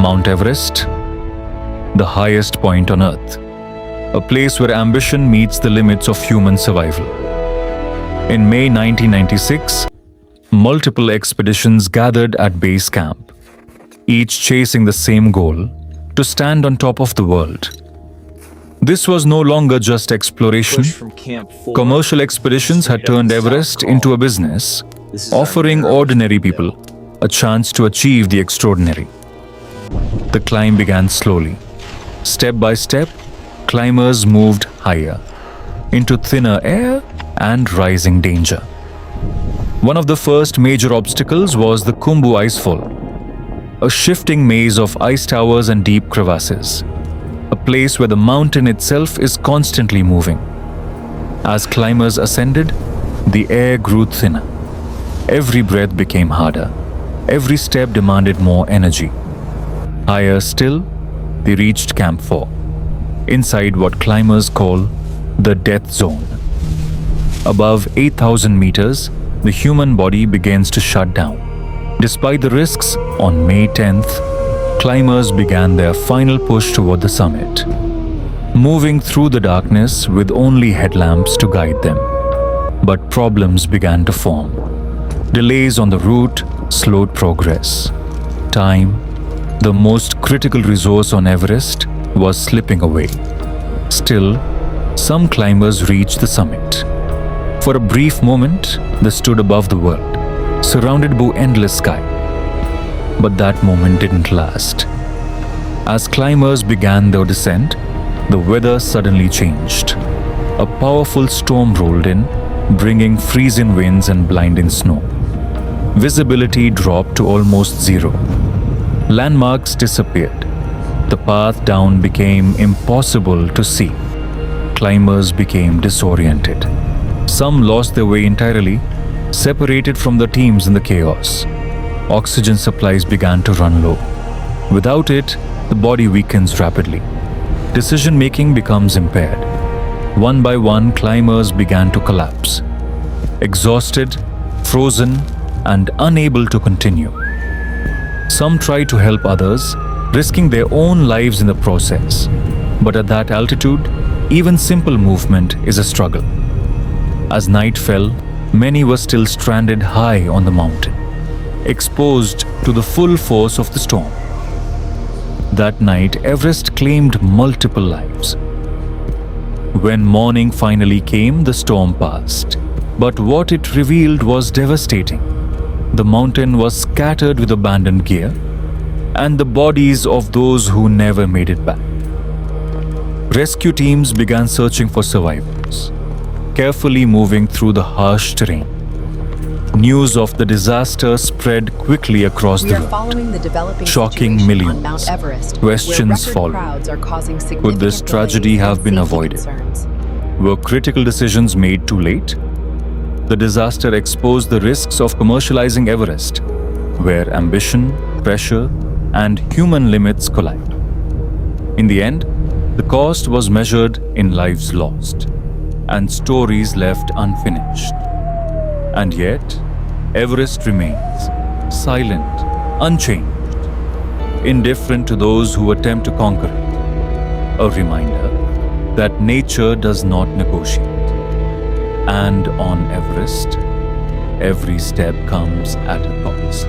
Mount Everest, the highest point on Earth, a place where ambition meets the limits of human survival. In May 1996, multiple expeditions gathered at base camp, each chasing the same goal: to stand on top of the world. This was no longer just exploration. Commercial expeditions had turned Everest into a business, offering ordinary people a chance to achieve the extraordinary. The climb began slowly. Step by step, climbers moved higher, into thinner air and rising danger. One of the first major obstacles was the Khumbu Icefall, a shifting maze of ice towers and deep crevasses, a place where the mountain itself is constantly moving. As climbers ascended, the air grew thinner. Every breath became harder. Every step demanded more energy. Higher still, they reached Camp 4, inside what climbers call the death zone. Above 8,000 meters, the human body begins to shut down. Despite the risks, on May 10th, climbers began their final push toward the summit, moving through the darkness with only headlamps to guide them. But problems began to form. Delays on the route slowed progress. Time, the most critical resource on Everest, was slipping away. Still, some climbers reached the summit. For a brief moment, they stood above the world, surrounded by endless sky. But that moment didn't last. As climbers began their descent, the weather suddenly changed. A powerful storm rolled in, bringing freezing winds and blinding snow. Visibility dropped to almost zero. Landmarks disappeared. The path down became impossible to see. Climbers became disoriented. Some lost their way entirely, separated from the teams in the chaos. Oxygen supplies began to run low. Without it, the body weakens rapidly. Decision-making becomes impaired. One by one, climbers began to collapse. Exhausted, frozen, and unable to continue. Some tried to help others, risking their own lives in the process. But at that altitude, even simple movement is a struggle. As night fell, many were still stranded high on the mountain, exposed to the full force of the storm. That night, Everest claimed multiple lives. When morning finally came, the storm passed. But what it revealed was devastating. The mountain was scattered with abandoned gear and the bodies of those who never made it back. Rescue teams began searching for survivors, carefully moving through the harsh terrain. News of the disaster spread quickly across the world, shocking millions. Mount Everest, Questions followed. Could this tragedy have been avoided? Were critical decisions made too late? The disaster exposed the risks of commercializing Everest, where ambition, pressure, and human limits collide. In the end, the cost was measured in lives lost and stories left unfinished. And yet, Everest remains silent, unchanged, indifferent to those who attempt to conquer it. A reminder that nature does not negotiate. And on Everest, every step comes at a cost.